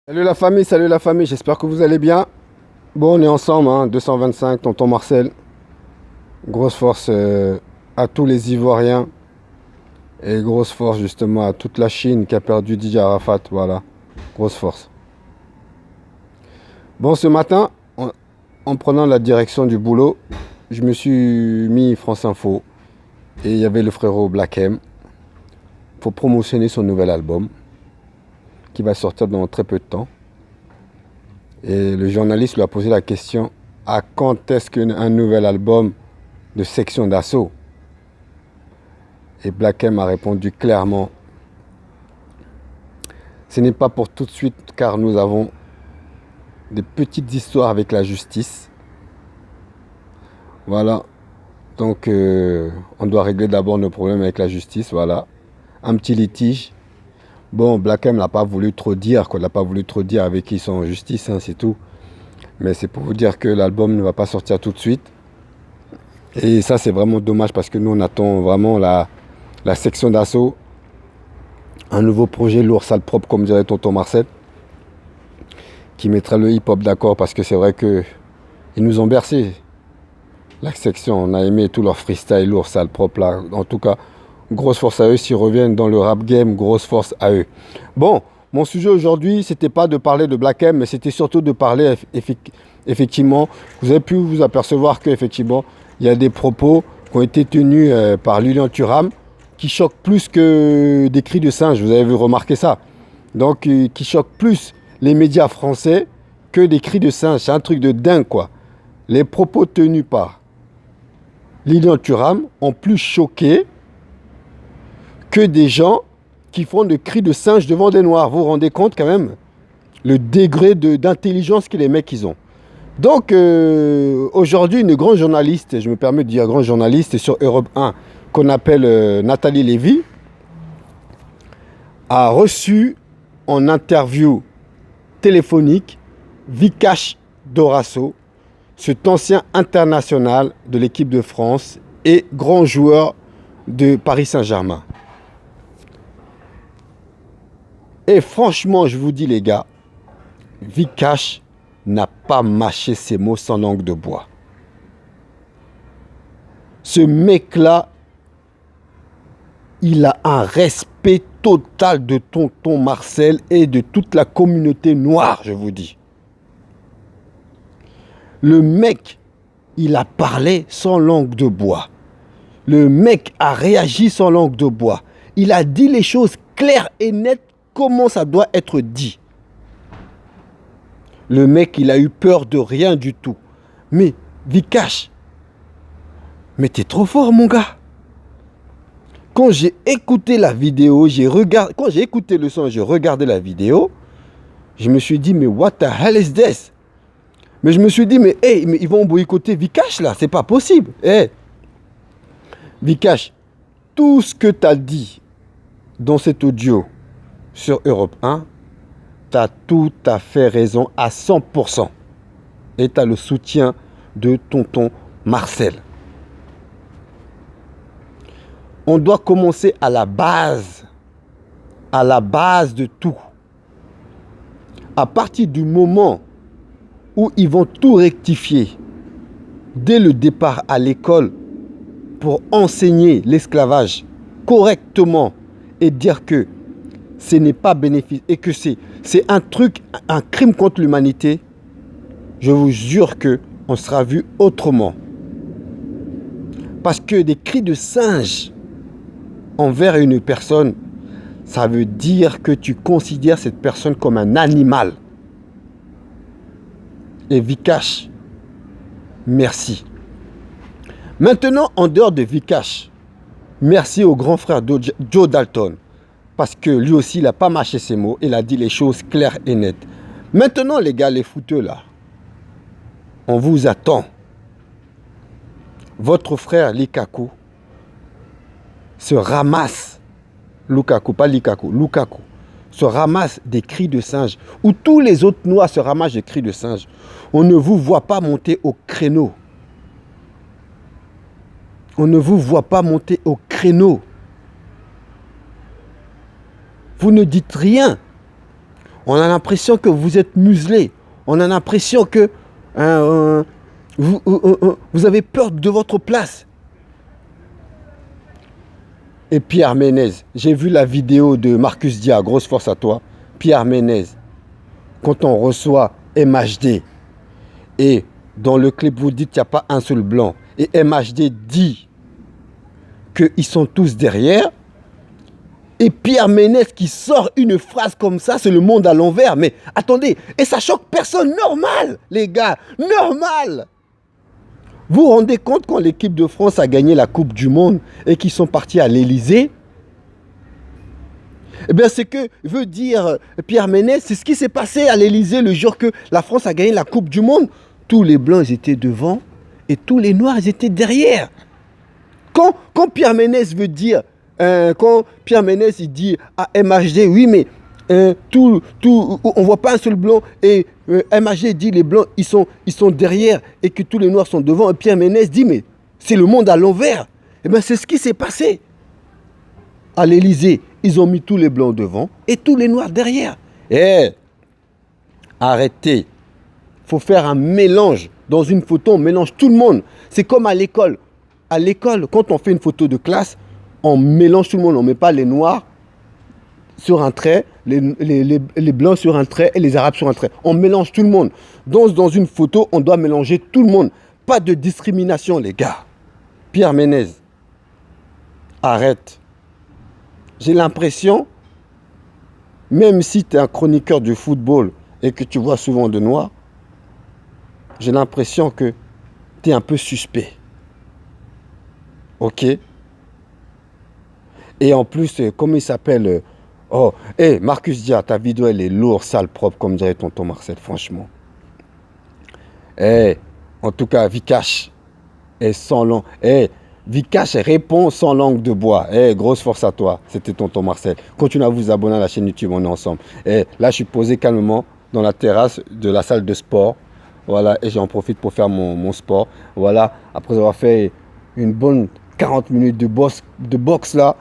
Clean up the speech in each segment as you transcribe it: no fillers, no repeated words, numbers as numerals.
Salut la famille, j'espère que vous allez bien. Bon, on est ensemble, hein, 225, tonton Marcel. Grosse force à tous les Ivoiriens et grosse force justement à toute la Chine qui a perdu Didier Arafat, voilà. Grosse force. Bon, ce matin, en prenant la direction du boulot, je me suis mis France Info et il y avait le frérot Black M pour promotionner son nouvel album qui va sortir dans très peu de temps. Et le journaliste lui a posé la question, à quand est-ce qu'un nouvel album de Section d'Assaut? Et Black M a répondu clairement, ce n'est pas pour tout de suite car nous avons des petites histoires avec la justice. Voilà, donc on doit régler d'abord nos problèmes avec la justice, voilà. Un petit litige. Bon, Black M n'a pas voulu trop dire, quoi. Il n'a pas voulu trop dire avec qui ils sont en justice, hein, c'est tout. Mais c'est pour vous dire que l'album ne va pas sortir tout de suite. Et ça, c'est vraiment dommage parce que nous, on attend vraiment la Section d'Assaut. Un nouveau projet lourd, sale, propre, comme dirait tonton Marcel. Qui mettra le hip-hop d'accord parce que c'est vrai que ils nous ont bercé. La section, on a aimé tout leur freestyle lourd, sale, propre là. En tout cas, grosse force à eux. S'ils reviennent dans le rap game, grosse force à eux. Bon, mon sujet aujourd'hui, c'était pas de parler de Black M, mais c'était surtout de parler effectivement. Vous avez pu vous apercevoir qu'effectivement, il y a des propos qui ont été tenus par Lilian Thuram qui choquent plus que des cris de singe. Vous avez remarqué ça? Donc, qui choquent plus les médias français que des cris de singe. C'est un truc de dingue, quoi. Les propos tenus par Lilian Thuram ont plus choqué que des gens qui font des cris de singe devant des noirs. Vous vous rendez compte quand même le degré d'intelligence que les mecs ils ont. Donc aujourd'hui, une grande journaliste, je me permets de dire grande journaliste sur Europe 1, qu'on appelle Nathalie Lévy, a reçu en interview téléphonique Vikash Dorasso, cet ancien international de l'équipe de France et grand joueur de Paris Saint-Germain. Et franchement, je vous dis les gars, Vikash n'a pas mâché ses mots sans langue de bois. Ce mec-là, il a un respect total de tonton Marcel et de toute la communauté noire, je vous dis. Le mec, il a parlé sans langue de bois. Le mec a réagi sans langue de bois. Il a dit les choses claires et nettes comment ça doit être dit. Le mec, il a eu peur de rien du tout. Mais, Vikash, mais t'es trop fort, mon gars. Quand j'ai écouté la vidéo, quand j'ai écouté le son, j'ai regardé la vidéo, je me suis dit, mais what the hell is this? Mais je me suis dit, mais ils vont boycotter Vikash là, c'est pas possible. Vikash, tout ce que tu as dit dans cet audio sur Europe 1, tu as tout à fait raison à 100%. Et tu as le soutien de tonton Marcel. On doit commencer à la base de tout. À partir du moment où ils vont tout rectifier, dès le départ à l'école, pour enseigner l'esclavage correctement et dire que ce n'est pas bénéfique et que c'est un crime contre l'humanité, je vous jure qu'on sera vu autrement. Parce que des cris de singe envers une personne, ça veut dire que tu considères cette personne comme un animal. Et Vikash, merci. Maintenant, en dehors de Vikash, merci au grand frère Joe Dalton. Parce que lui aussi, il n'a pas mâché ses mots. Il a dit les choses claires et nettes. Maintenant, les gars, les fouteux là, on vous attend. Votre frère Lukaku se ramasse. Lukaku, pas Lukaku, Lukaku se ramasse des cris de singe. Ou tous les autres noirs se ramassent des cris de singe. On ne vous voit pas monter au créneau. On ne vous voit pas monter au créneau. Vous ne dites rien. On a l'impression que vous êtes muselé. On a l'impression que vous avez peur de votre place. Et Pierre Ménez, j'ai vu la vidéo de Marcus Dia, grosse force à toi. Pierre Ménez, quand on reçoit MHD, et dans le clip vous dites qu'il n'y a pas un seul blanc, et MHD dit qu'ils sont tous derrière, et Pierre Ménez qui sort une phrase comme ça, c'est le monde à l'envers. Mais attendez, et ça choque personne, normal, les gars, normal. Vous vous rendez compte quand l'équipe de France a gagné la Coupe du Monde et qu'ils sont partis à l'Elysée? Eh bien, ce que veut dire Pierre Ménez, c'est ce qui s'est passé à l'Elysée le jour que la France a gagné la Coupe du Monde. Tous les Blancs, ils étaient devant et tous les Noirs, ils étaient derrière. Quand Pierre Ménez veut dire, quand Pierre Ménez il dit à MHD, oui, mais on ne voit pas un seul blanc, et MHD dit les blancs ils sont derrière et que tous les noirs sont devant, et Pierre Ménez dit mais c'est le monde à l'envers. Et bien c'est ce qui s'est passé à l'Elysée. Ils ont mis tous les blancs devant et tous les noirs derrière. Arrêtez, il faut faire un mélange. Dans une photo on mélange tout le monde. C'est comme à l'école. À l'école, quand on fait une photo de classe, on mélange tout le monde. On ne met pas les noirs sur un trait, les blancs sur un trait et les arabes sur un trait. On mélange tout le monde. Dans une photo, on doit mélanger tout le monde. Pas de discrimination, les gars. Pierre Ménez, arrête. J'ai l'impression, même si tu es un chroniqueur du football et que tu vois souvent de noirs, j'ai l'impression que tu es un peu suspect. Ok? Et en plus, comment il s'appelle Marcus Dia, ta vidéo, elle est lourde, sale, propre, comme dirait tonton Marcel, franchement. En tout cas, Vikash est sans langue. Vikash répond sans langue de bois. Grosse force à toi. C'était tonton Marcel. Continuez à vous abonner à la chaîne YouTube, on est ensemble. Là, je suis posé calmement dans la terrasse de la salle de sport. Voilà, et j'en profite pour faire mon sport. Voilà, après avoir fait une bonne 40 minutes de boxe là.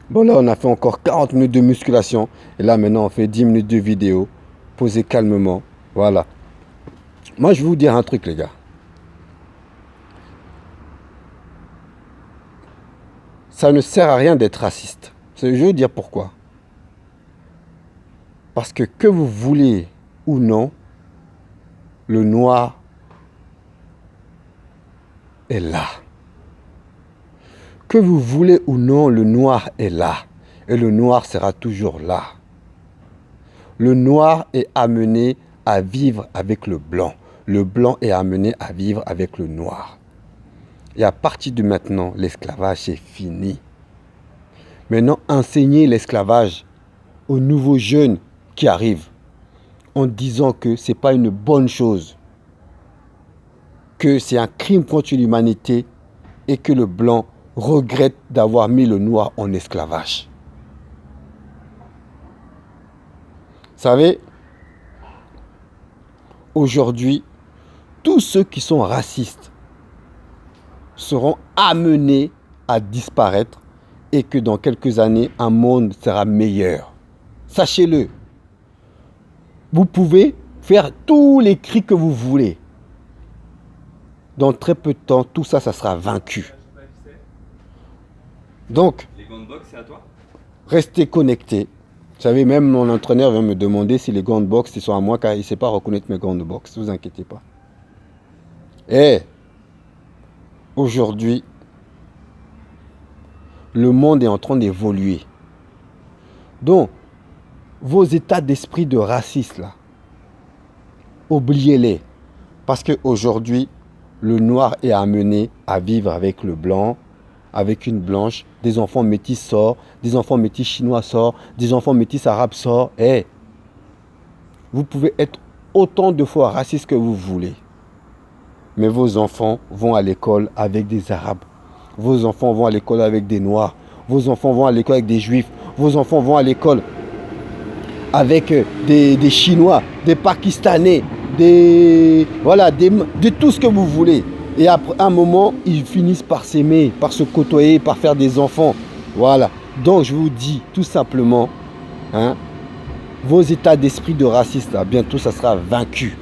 Bon, là, on a fait encore 40 minutes de musculation. Et là, maintenant, on fait 10 minutes de vidéo. Posez calmement. Voilà. Moi, je vais vous dire un truc, les gars. Ça ne sert à rien d'être raciste. Je vais vous dire pourquoi. Parce que vous voulez ou non, le noir est là. Que vous voulez ou non, le noir est là. Et le noir sera toujours là. Le noir est amené à vivre avec le blanc. Le blanc est amené à vivre avec le noir. Et à partir de maintenant, l'esclavage est fini. Maintenant, enseignez l'esclavage aux nouveaux jeunes qui arrivent en disant que ce n'est pas une bonne chose, que c'est un crime contre l'humanité et que le blanc regrette d'avoir mis le noir en esclavage. Vous savez, aujourd'hui, tous ceux qui sont racistes seront amenés à disparaître et que dans quelques années, un monde sera meilleur. Sachez-le. Vous pouvez faire tous les cris que vous voulez. Dans très peu de temps, tout ça, ça sera vaincu. Donc, les gants de boxe, c'est à toi? Restez connectés. Vous savez, même mon entraîneur vient me demander si les gants de boxe ils sont à moi, car il ne sait pas reconnaître mes gants de boxe. Ne vous inquiétez pas. Aujourd'hui, le monde est en train d'évoluer. Donc, vos états d'esprit de raciste, là, oubliez-les. Parce qu'aujourd'hui, le noir est amené à vivre avec le blanc, avec une blanche, des enfants métis sortent, des enfants métis chinois sortent, des enfants métis arabes sortent. Vous pouvez être autant de fois raciste que vous voulez. Mais vos enfants vont à l'école avec des arabes. Vos enfants vont à l'école avec des noirs. Vos enfants vont à l'école avec des juifs. Vos enfants vont à l'école avec des chinois, des pakistanais, de tout ce que vous voulez. Et après un moment, ils finissent par s'aimer, par se côtoyer, par faire des enfants. Voilà. Donc je vous dis tout simplement, vos états d'esprit de raciste, là, bientôt, ça sera vaincu.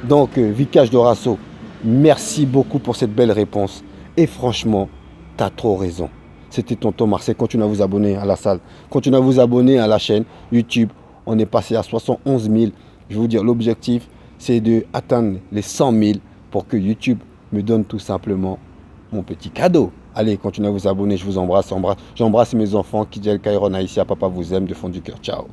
Donc, Vikash Dorasso, merci beaucoup pour cette belle réponse. Et franchement, tu as trop raison. C'était Tonton Marcel. Continuez à vous abonner à la salle. Continuez à vous abonner à la chaîne YouTube. On est passé à 71 000. Je vais vous dire, l'objectif, c'est d'atteindre les 100 000 pour que YouTube me donne tout simplement mon petit cadeau. Allez, continuez à vous abonner. Je vous embrasse. J'embrasse mes enfants. Kidjel Kairon Aïssia. Papa vous aime de fond du cœur. Ciao.